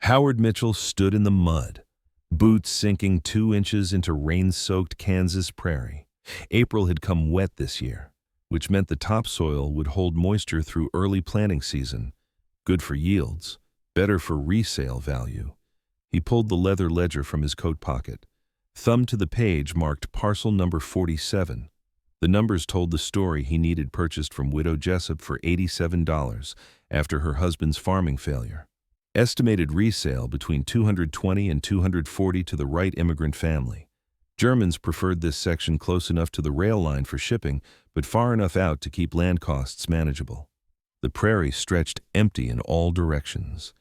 Howard Mitchell stood in the mud, boots sinking 2 inches into rain-soaked Kansas prairie. April had come wet this year, which meant the topsoil would hold moisture through early planting season. Good for yields, better for resale value. He pulled the leather ledger from his coat pocket, thumbed to the page marked parcel number 47. The numbers told the story he needed purchased from Widow Jessup for $87 after her husband's farming failure. Estimated resale between $220 and $240 to the right immigrant family. Germans preferred this section close enough to the rail line for shipping, but far enough out to keep land costs manageable. The prairie stretched empty in all directions,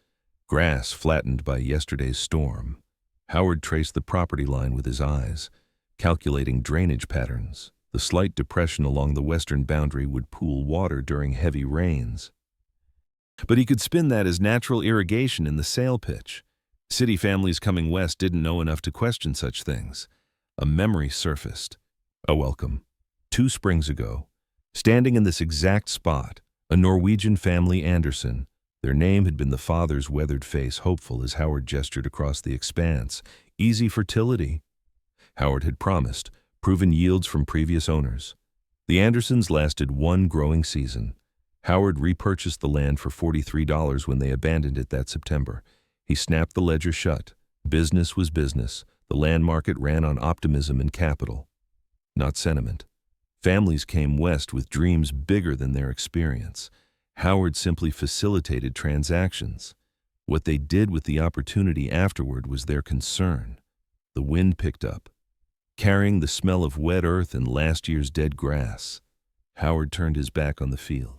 grass flattened by yesterday's storm. Howard traced the property line with his eyes, calculating drainage patterns. The slight depression along the western boundary would pool water during heavy rains. But he could spin that as natural irrigation in the sale pitch. City families coming west didn't know enough to question such things. A memory surfaced. A welcome. 2 springs ago, standing in this exact spot, a Norwegian family, Anderson. Their name had been the father's weathered face, hopeful as Howard gestured across the expanse. Easy fertility. Howard had promised, proven yields from previous owners. The Andersons lasted 1 growing season. Howard repurchased the land for $43 when they abandoned it that September. He snapped the ledger shut. Business was business. The land market ran on optimism and capital, not sentiment. Families came west with dreams bigger than their experience. Howard simply facilitated transactions. What they did with the opportunity afterward was their concern. The wind picked up, carrying the smell of wet earth and last year's dead grass. Howard turned his back on the field.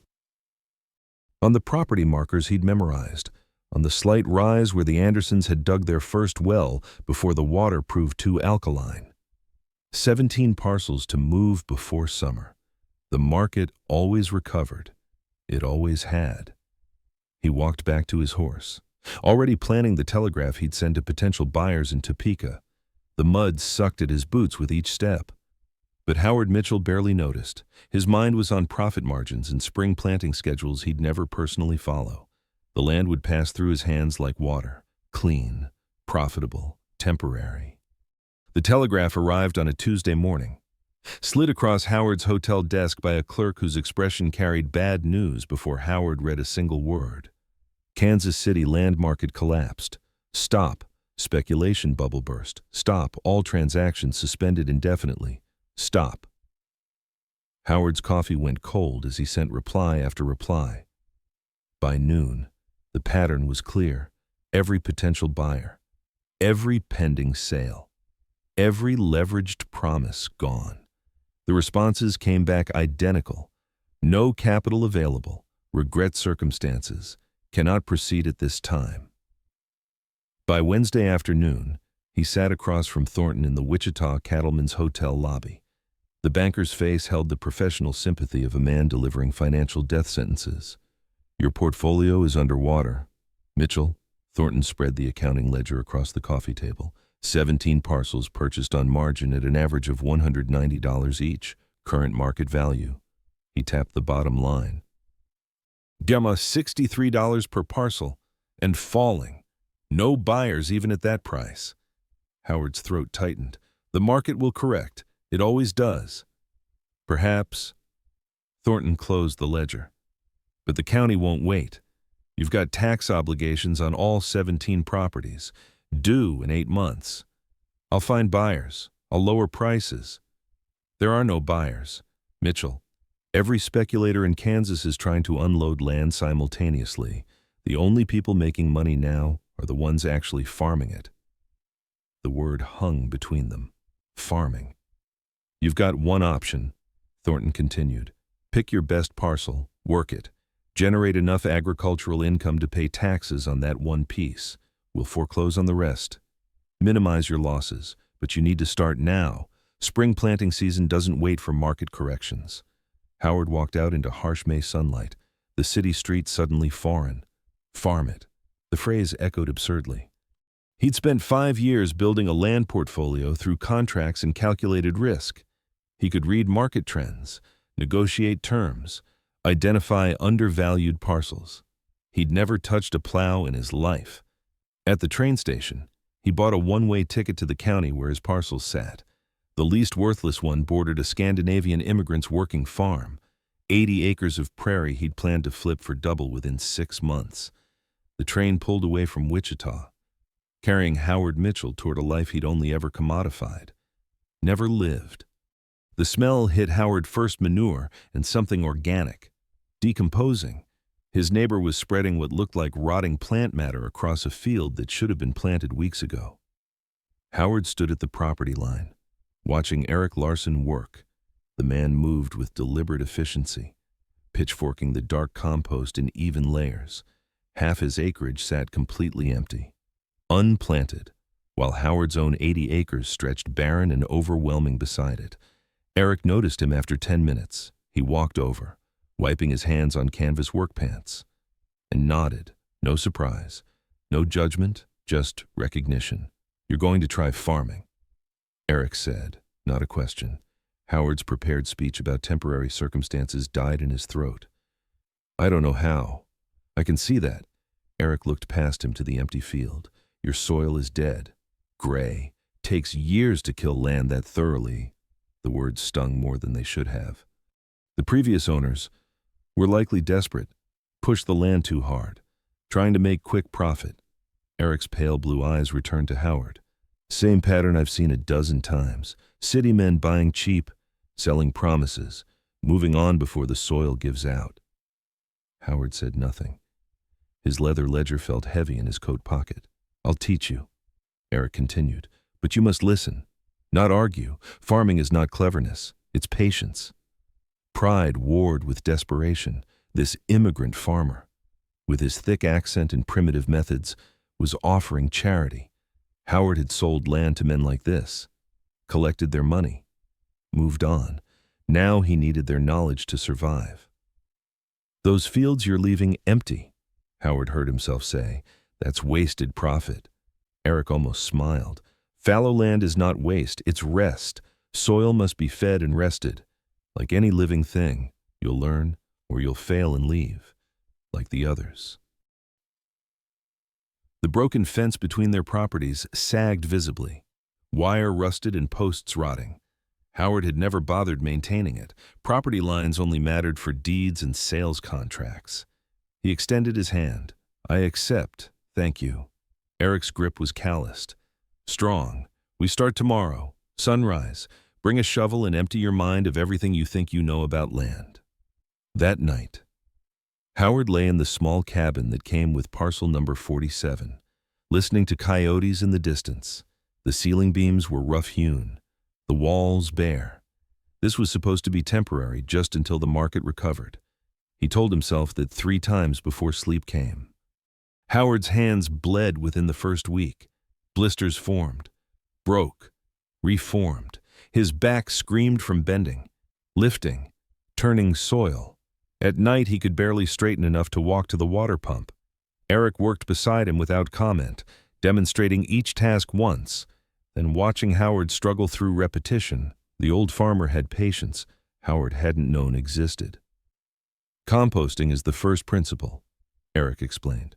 On the property markers he'd memorized, on the slight rise where the Andersons had dug their first well before the water proved too alkaline. 17 parcels to move before summer. The market always recovered. It always had. He walked back to his horse, already planning the telegraph he'd send to potential buyers in Topeka. The mud sucked at his boots with each step. But Howard Mitchell barely noticed. His mind was on profit margins and spring planting schedules he'd never personally follow. The land would pass through his hands like water, clean, profitable, temporary. The telegraph arrived on a Tuesday morning, slid across Howard's hotel desk by a clerk whose expression carried bad news before Howard read a single word. Kansas City land market collapsed. Stop. Speculation bubble burst. Stop. All transactions suspended indefinitely. Stop. Howard's coffee went cold as he sent reply after reply. By noon, the pattern was clear. Every potential buyer, every pending sale, every leveraged promise gone. The responses came back identical. No capital available. Regret circumstances. Cannot proceed at this time. By Wednesday afternoon, he sat across from Thornton in the Wichita Cattleman's Hotel lobby. The banker's face held the professional sympathy of a man delivering financial death sentences. Your portfolio is underwater. Mitchell, Thornton spread the accounting ledger across the coffee table. 17 parcels purchased on margin at an average of $190 each, current market value. He tapped the bottom line. Gamma $63 per parcel, and falling. No buyers even at that price. Howard's throat tightened. The market will correct. It always does. Perhaps. Thornton closed the ledger. But the county won't wait. You've got tax obligations on all 17 properties, due in 8 months. I'll find buyers. I'll lower prices. There are no buyers. Mitchell, every speculator in Kansas is trying to unload land simultaneously. The only people making money now are the ones actually farming it. The word hung between them. Farming. You've got one option, Thornton continued. Pick your best parcel, work it. Generate enough agricultural income to pay taxes on that one piece. We'll foreclose on the rest. Minimize your losses, but you need to start now. Spring planting season doesn't wait for market corrections. Howard walked out into harsh May sunlight, the city street suddenly foreign. Farm it. The phrase echoed absurdly. He'd spent 5 years building a land portfolio through contracts and calculated risk. He could read market trends, negotiate terms, identify undervalued parcels. He'd never touched a plow in his life. At the train station, he bought a one-way ticket to the county where his parcels sat. The least worthless one bordered a Scandinavian immigrant's working farm, 80 acres of prairie he'd planned to flip for double within 6 months. The train pulled away from Wichita, carrying Howard Mitchell toward a life he'd only ever commodified, never lived. The smell hit Howard first: manure and something organic, decomposing. His neighbor was spreading what looked like rotting plant matter across a field that should have been planted weeks ago. Howard stood at the property line, watching Erik Larsen work. The man moved with deliberate efficiency, pitchforking the dark compost in even layers. Half his acreage sat completely empty, unplanted, while Howard's own 80 acres stretched barren and overwhelming beside it. Erik noticed him after 10 minutes. He walked over, wiping his hands on canvas work pants, and nodded. No surprise, no judgment, just recognition. "You're going to try farming," Erik said, not a question. Howard's prepared speech about temporary circumstances died in his throat. "I don't know how. I can see that." Erik looked past him to the empty field. "Your soil is dead, gray. Takes years to kill land that thoroughly." The words stung more than they should have. The previous owners were likely desperate, pushed the land too hard, trying to make quick profit. Erik's pale blue eyes returned to Howard. "Same pattern I've seen a dozen times. City men buying cheap, selling promises, moving on before the soil gives out." Howard said nothing. His leather ledger felt heavy in his coat pocket. "I'll teach you," Erik continued, "but you must listen, not argue. Farming is not cleverness, it's patience." Pride warred with desperation. This immigrant farmer, with his thick accent and primitive methods, was offering charity. Howard had sold land to men like this, collected their money, moved on. Now he needed their knowledge to survive. "Those fields you're leaving empty," Howard heard himself say. "That's wasted profit." Erik almost smiled. "Fallow land is not waste, it's rest. Soil must be fed and rested. Like any living thing, you'll learn or you'll fail and leave, like the others." The broken fence between their properties sagged visibly, wire rusted and posts rotting. Howard had never bothered maintaining it. Property lines only mattered for deeds and sales contracts. He extended his hand. "I accept, thank you." Erik's grip was calloused. "Strong. We start tomorrow. Sunrise. Bring a shovel and empty your mind of everything you think you know about land." That night, Howard lay in the small cabin that came with parcel number 47, listening to coyotes in the distance. The ceiling beams were rough-hewn, the walls bare. This was supposed to be temporary, just until the market recovered. He told himself that 3 times before sleep came. Howard's hands bled within the first week. Blisters formed, broke, reformed. His back screamed from bending, lifting, turning soil. At night, he could barely straighten enough to walk to the water pump. Erik worked beside him without comment, demonstrating each task once, then watching Howard struggle through repetition. The old farmer had patience Howard hadn't known existed. "Composting is the first principle," Erik explained,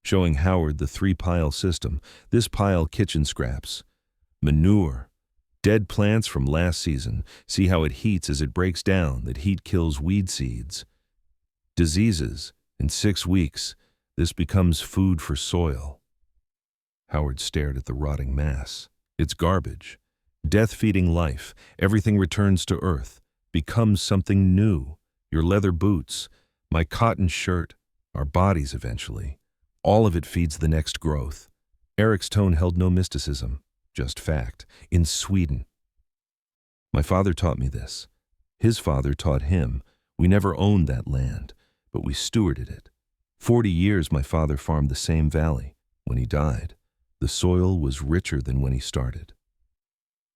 showing Howard the 3-pile system. This pile kitchen scraps, manure, dead plants from last season. See how it heats as it breaks down. That heat kills weed seeds. Diseases. In 6 weeks, this becomes food for soil. Howard stared at the rotting mass. It's garbage. Death feeding life. Everything returns to earth, becomes something new. Your leather boots, my cotton shirt, our bodies eventually. All of it feeds the next growth. Erik's tone held no mysticism, just fact. In Sweden. My father taught me this. His father taught him. We never owned that land, but we stewarded it. 40 years my father farmed the same valley. When he died, the soil was richer than when he started.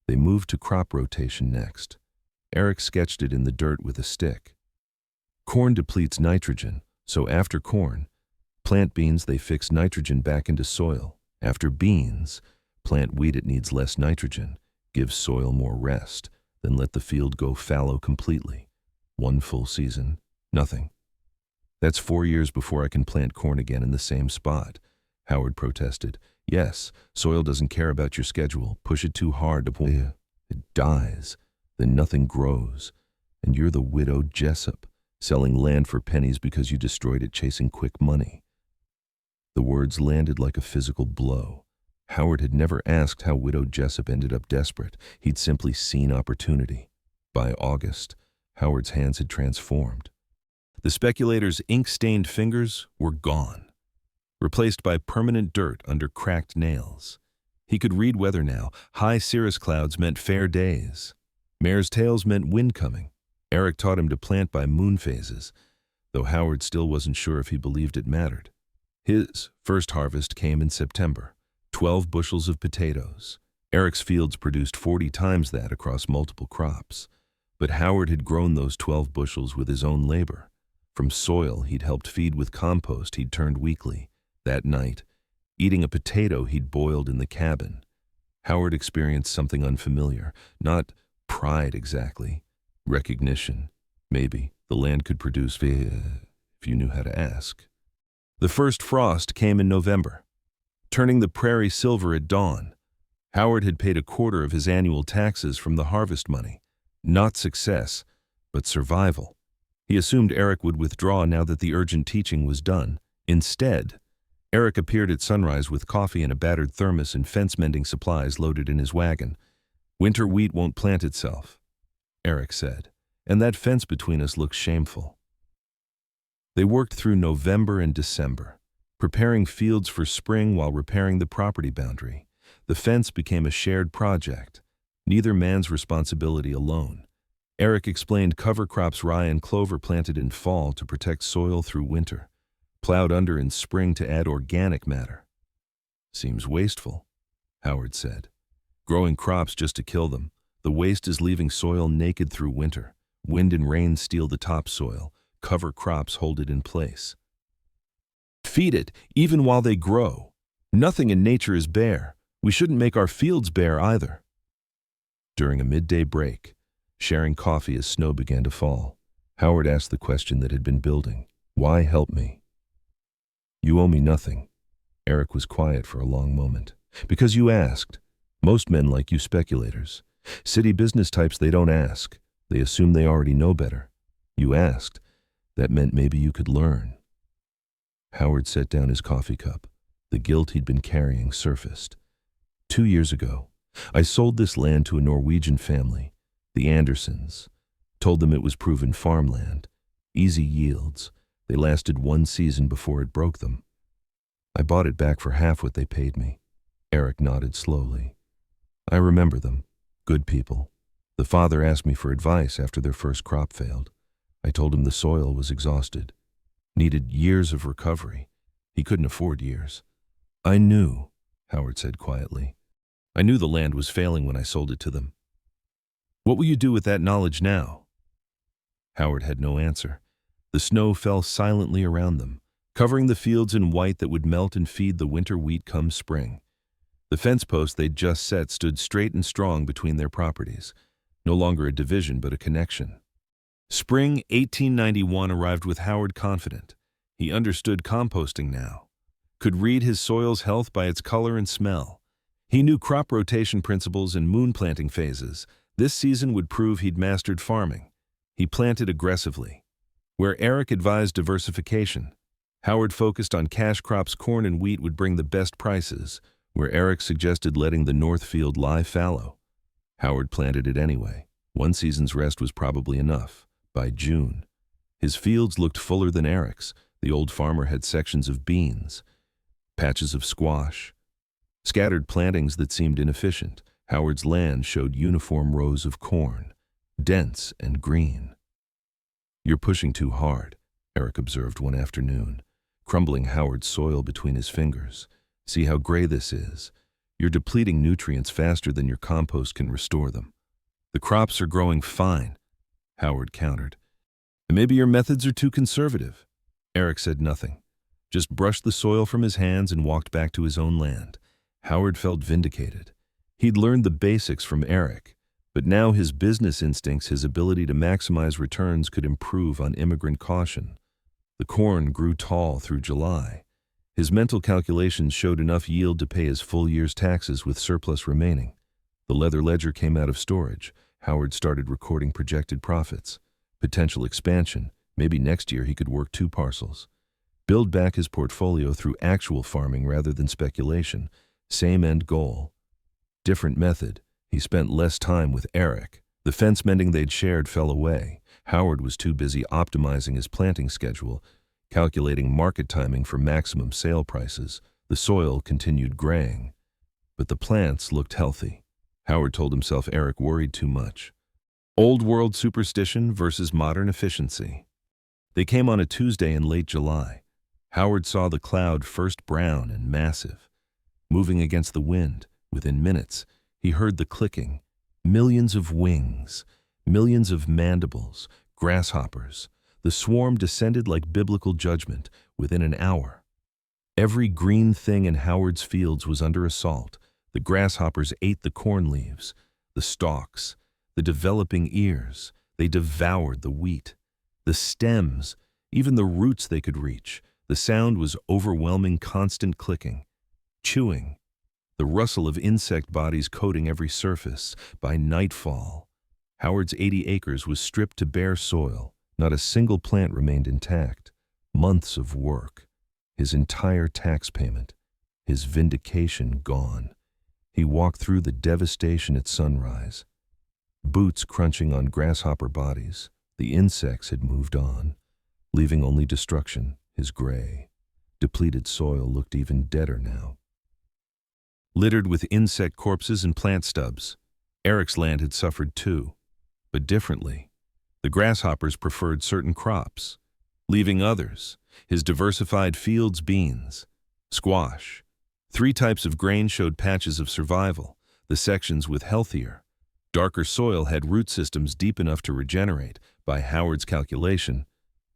They moved to crop rotation next. Erik sketched it in the dirt with a stick. Corn depletes nitrogen, so after corn, plant beans, they fix nitrogen back into soil. After beans, plant wheat, it needs less nitrogen, gives soil more rest, then let the field go fallow completely. 1 full season, nothing. That's 4 years before I can plant corn again in the same spot. Howard protested. Yes, soil doesn't care about your schedule. Push it too hard to pull. It dies. Then nothing grows. And you're the widowed Jessup, selling land for pennies because you destroyed it chasing quick money. The words landed like a physical blow. Howard had never asked how widowed Jessup ended up desperate. He'd simply seen opportunity. By August, Howard's hands had transformed. The speculator's ink-stained fingers were gone, replaced by permanent dirt under cracked nails. He could read weather now. High cirrus clouds meant fair days. Mare's tails meant wind coming. Erik taught him to plant by moon phases, though Howard still wasn't sure if he believed it mattered. His first harvest came in September, 12 bushels of potatoes. Erik's fields produced 40 times that across multiple crops. But Howard had grown those 12 bushels with his own labor. From soil he'd helped feed with compost he'd turned weekly. That night, eating a potato he'd boiled in the cabin, Howard experienced something unfamiliar. Not pride exactly. Recognition. Maybe the land could produce if you knew how to ask. The first frost came in November, turning the prairie silver at dawn. Howard had paid a quarter of his annual taxes from the harvest money. Not success, but survival. He assumed Erik would withdraw now that the urgent teaching was done. Instead, Erik appeared at sunrise with coffee in a battered thermos and fence-mending supplies loaded in his wagon. "Winter wheat won't plant itself," Erik said, "and that fence between us looks shameful." They worked through November and December, preparing fields for spring while repairing the property boundary. The fence became a shared project, neither man's responsibility alone. Erik explained cover crops rye and clover planted in fall to protect soil through winter, plowed under in spring to add organic matter. "Seems wasteful," Howard said. "Growing crops just to kill them. The waste is leaving soil naked through winter. Wind and rain steal the topsoil. Cover crops hold it in place. Feed it, even while they grow. Nothing in nature is bare. We shouldn't make our fields bare either." During a midday break, sharing coffee as snow began to fall, Howard asked the question that had been building. "Why help me?" "You owe me nothing." Erik was quiet for a long moment. "Because you asked. Most men like you speculators. City business types, they don't ask. They assume they already know better. You asked. That meant maybe you could learn." Howard set down his coffee cup. The guilt he'd been carrying surfaced. 2 years ago, I sold this land to a Norwegian family, the Andersons. Told them it was proven farmland. Easy yields. They lasted 1 season before it broke them. I bought it back for half what they paid me. Erik nodded slowly. "I remember them. Good people. The father asked me for advice after their first crop failed. I told him the soil was exhausted. Needed years of recovery. He couldn't afford years. I knew," Howard said quietly. "I knew the land was failing when I sold it to them." "What will you do with that knowledge now?" Howard had no answer. The snow fell silently around them, covering the fields in white that would melt and feed the winter wheat come spring. The fence post they'd just set stood straight and strong between their properties, no longer a division but a connection. Spring 1891 arrived with Howard confident. He understood composting now, could read his soil's health by its color and smell. He knew crop rotation principles and moon planting phases. This season would prove he'd mastered farming. He planted aggressively. Where Erik advised diversification, Howard focused on cash crops. Corn and wheat would bring the best prices, where Erik suggested letting the north field lie fallow. Howard planted it anyway. 1 season's rest was probably enough. By June, his fields looked fuller than Erik's. The old farmer had sections of beans, patches of squash, scattered plantings that seemed inefficient. Howard's land showed uniform rows of corn, dense and green. "You're pushing too hard," Erik observed one afternoon, crumbling Howard's soil between his fingers. "See how gray this is? You're depleting nutrients faster than your compost can restore them." "The crops are growing fine," Howard countered. "And maybe your methods are too conservative." Erik said nothing, just brushed the soil from his hands and walked back to his own land. Howard felt vindicated. He'd learned the basics from Erik, but now his business instincts, his ability to maximize returns, could improve on immigrant caution. The corn grew tall through July. His mental calculations showed enough yield to pay his full year's taxes with surplus remaining. The leather ledger came out of storage. Howard started recording projected profits, potential expansion. Maybe next year he could work 2 parcels. Build back his portfolio through actual farming rather than speculation. Same end goal. Different method. He spent less time with Erik. The fence mending they'd shared fell away. Howard was too busy optimizing his planting schedule, calculating market timing for maximum sale prices. The soil continued graying, but the plants looked healthy. Howard told himself Erik worried too much. Old world superstition versus modern efficiency. They came on a Tuesday in late July. Howard saw the cloud first brown and massive, moving against the wind. Within minutes, he heard the clicking. Millions of wings, millions of mandibles, grasshoppers. The swarm descended like biblical judgment within an hour. Every green thing in Howard's fields was under assault. The grasshoppers ate the corn leaves, the stalks, the developing ears. They devoured the wheat, the stems, even the roots they could reach. The sound was overwhelming, constant clicking, chewing, the rustle of insect bodies coating every surface. By nightfall, Howard's 80 acres was stripped to bare soil. Not a single plant remained intact. Months of work, his entire tax payment, his vindication gone. He walked through the devastation at sunrise, boots crunching on grasshopper bodies. The insects had moved on, leaving only destruction. His gray, depleted soil looked even deader now, littered with insect corpses and plant stubs. Erik's land had suffered too, but differently. The grasshoppers preferred certain crops, leaving others. His diversified fields, beans, squash. 3 types of grain showed patches of survival. The sections with healthier, darker soil had root systems deep enough to regenerate. By Howard's calculation,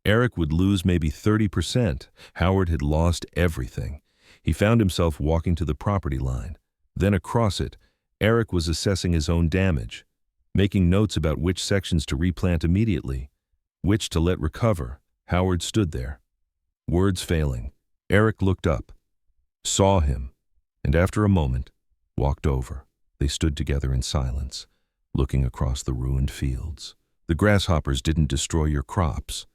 Erik would lose maybe 30%. Howard had lost everything. He found himself walking to the property line. Then across it, Erik was assessing his own damage, making notes about which sections to replant immediately, which to let recover. Howard stood there, words failing. Erik looked up, saw him, and after a moment, walked over. They stood together in silence, looking across the ruined fields. The grasshoppers didn't destroy your crops,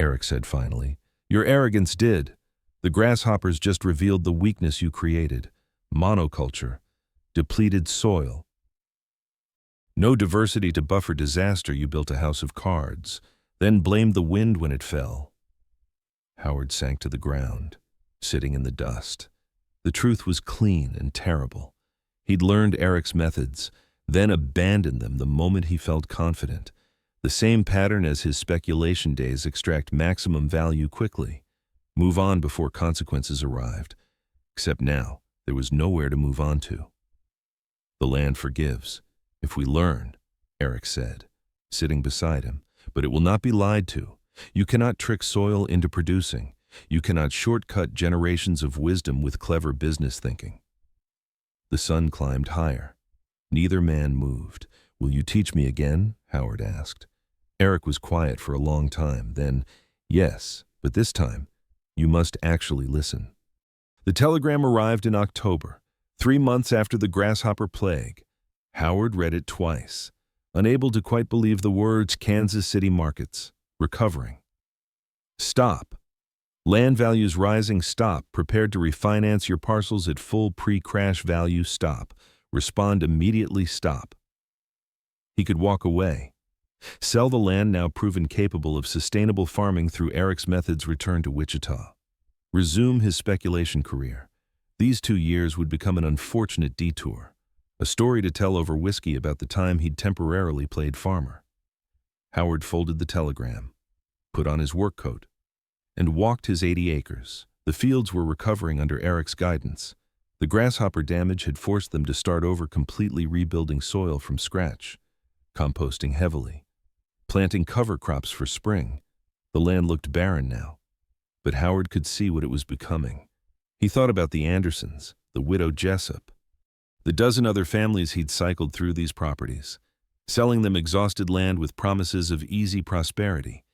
Erik said finally. Your arrogance did. The grasshoppers just revealed the weakness you created. Monoculture, depleted soil. No diversity to buffer disaster. You built a house of cards, then blamed the wind when it fell. Howard sank to the ground, sitting in the dust. The truth was clean and terrible. He'd learned Erik's methods, then abandoned them the moment he felt confident. The same pattern as his speculation days: extract maximum value quickly, move on before consequences arrived. Except now, there was nowhere to move on to. The land forgives, if we learn, Erik said, sitting beside him. But it will not be lied to. You cannot trick soil into producing. You cannot shortcut generations of wisdom with clever business thinking. The sun climbed higher. Neither man moved. Will you teach me again? Howard asked. Erik was quiet for a long time. Then, yes, but this time, you must actually listen. The telegram arrived in October, 3 months after the grasshopper plague. Howard read it twice, unable to quite believe the words. Kansas City markets, recovering. Stop. Land values rising. Stop. Prepared to refinance your parcels at full pre-crash value. Stop. Respond immediately. Stop. He could walk away. Sell the land, now proven capable of sustainable farming through Erik's methods. Return to Wichita. Resume his speculation career. These 2 years would become an unfortunate detour, a story to tell over whiskey about the time he'd temporarily played farmer. Howard folded the telegram, put on his work coat, and walked his 80 acres. The fields were recovering under Erik's guidance. The grasshopper damage had forced them to start over, completely rebuilding soil from scratch, composting heavily, planting cover crops for spring. The land looked barren now, but Howard could see what it was becoming. He thought about the Andersons, the widow Jessup, the dozen other families he'd cycled through these properties, selling them exhausted land with promises of easy prosperity.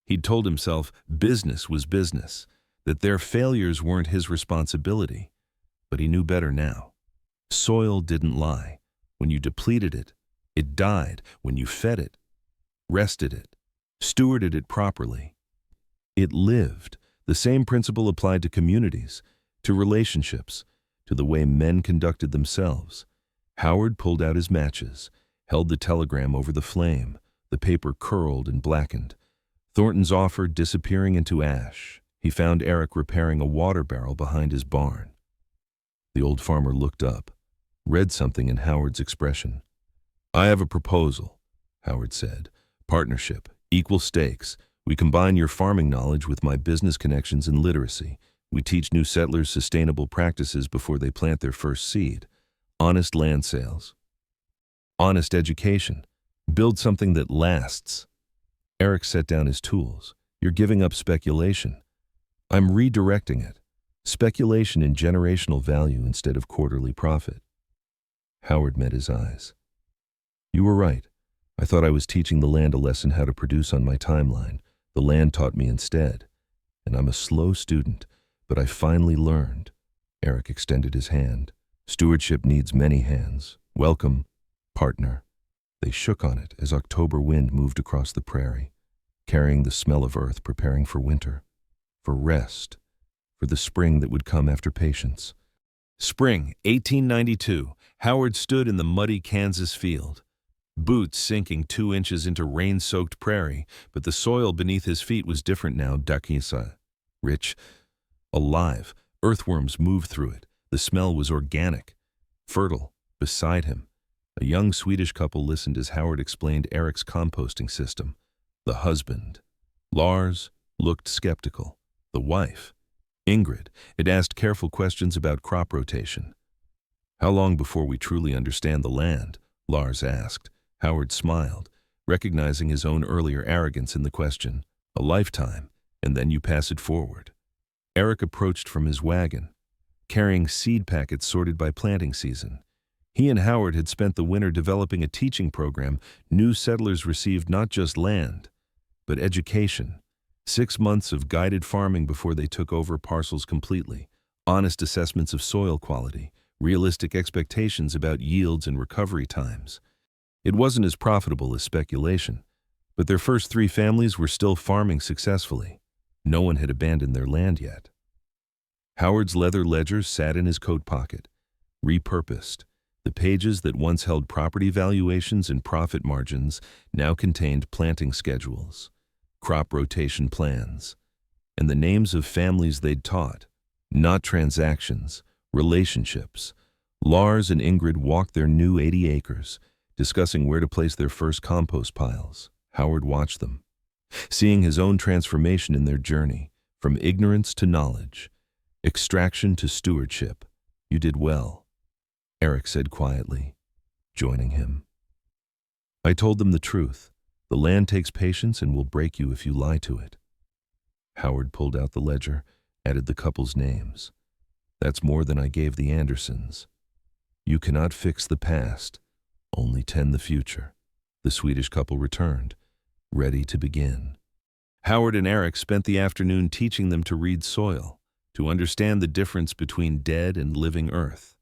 He'd told himself business was business, that their failures weren't his responsibility, but he knew better now. Soil didn't lie. When you depleted it, it died. When you fed it, rested it, stewarded it properly, it lived. The same principle applied to communities, to relationships, to the way men conducted themselves. Howard pulled out his matches, held the telegram over the flame. The paper curled and blackened. Thornton's offer disappearing into ash. He found Erik repairing a water barrel behind his barn. The old farmer looked up, read something in Howard's expression. "I have a proposal," Howard said. "Partnership, equal stakes. We combine your farming knowledge with my business connections and literacy. We teach new settlers sustainable practices before they plant their first seed. Honest land sales. Honest education. Build something that lasts." Erik set down his tools. "You're giving up speculation. I'm redirecting it. Speculation in generational value instead of quarterly profit." Howard met his eyes. "You were right. I thought I was teaching the land a lesson how to produce on my timeline. The land taught me instead. And I'm a slow student, but I finally learned." Erik extended his hand. "Stewardship needs many hands. Welcome, partner." They shook on it as October wind moved across the prairie, carrying the smell of earth preparing for winter, for rest, for the spring that would come after patience. Spring, 1892. Howard stood in the muddy Kansas field, boots sinking 2 inches into rain-soaked prairie, but the soil beneath his feet was different now. Dakisa, rich, alive. Earthworms moved through it. The smell was organic, fertile. Beside him, a young Swedish couple listened as Howard explained Erik's composting system. The husband, Lars, looked skeptical. The wife, Ingrid, had asked careful questions about crop rotation. "How long before we truly understand the land?" Lars asked. Howard smiled, recognizing his own earlier arrogance in the question. "A lifetime, and then you pass it forward." Erik approached from his wagon, carrying seed packets sorted by planting season. He and Howard had spent the winter developing a teaching program. New settlers received not just land, but education. 6 months of guided farming before they took over parcels completely. Honest assessments of soil quality, realistic expectations about yields and recovery times. It wasn't as profitable as speculation, but their first 3 families were still farming successfully. No one had abandoned their land yet. Howard's leather ledger sat in his coat pocket, repurposed. The pages that once held property valuations and profit margins now contained planting schedules, crop rotation plans, and the names of families they'd taught. Not transactions, relationships. Lars and Ingrid walked their new 80 acres, discussing where to place their first compost piles. Howard watched them, seeing his own transformation in their journey, from ignorance to knowledge, extraction to stewardship. "You did well," Erik said quietly, joining him. "I told them the truth. The land takes patience and will break you if you lie to it." Howard pulled out the ledger, added the couple's names. "That's more than I gave the Andersons. You cannot fix the past, only tend the future." The Swedish couple returned, ready to begin. Howard and Erik spent the afternoon teaching them to read soil, to understand the difference between dead and living earth.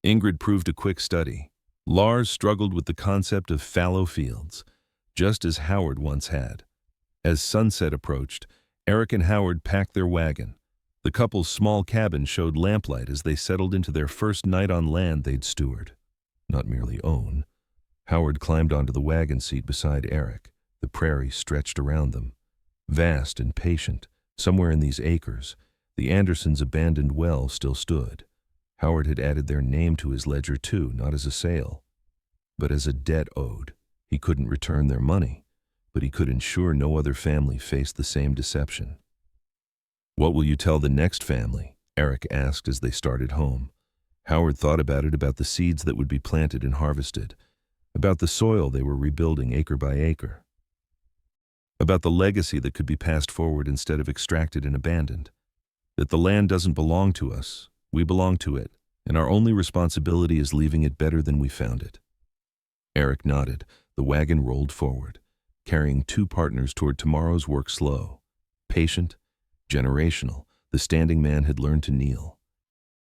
Ingrid proved a quick study. Lars struggled with the concept of fallow fields, just as Howard once had. As sunset approached, Erik and Howard packed their wagon. The couple's small cabin showed lamplight as they settled into their first night on land they'd steward, not merely own. Howard climbed onto the wagon seat beside Erik. The prairie stretched around them, vast and patient. Somewhere in these acres, the Andersons' abandoned well still stood. Howard had added their name to his ledger too, not as a sale, but as a debt owed. He couldn't return their money, but he could ensure no other family faced the same deception. "What will you tell the next family?" Erik asked as they started home. Howard thought about it, about the seeds that would be planted and harvested, about the soil they were rebuilding acre by acre, about the legacy that could be passed forward instead of extracted and abandoned. That the land doesn't belong to us, we belong to it, and our only responsibility is leaving it better than we found it. Erik nodded. The wagon rolled forward, carrying 2 partners toward tomorrow's work slow, patient, generational, The standing man had learned to kneel.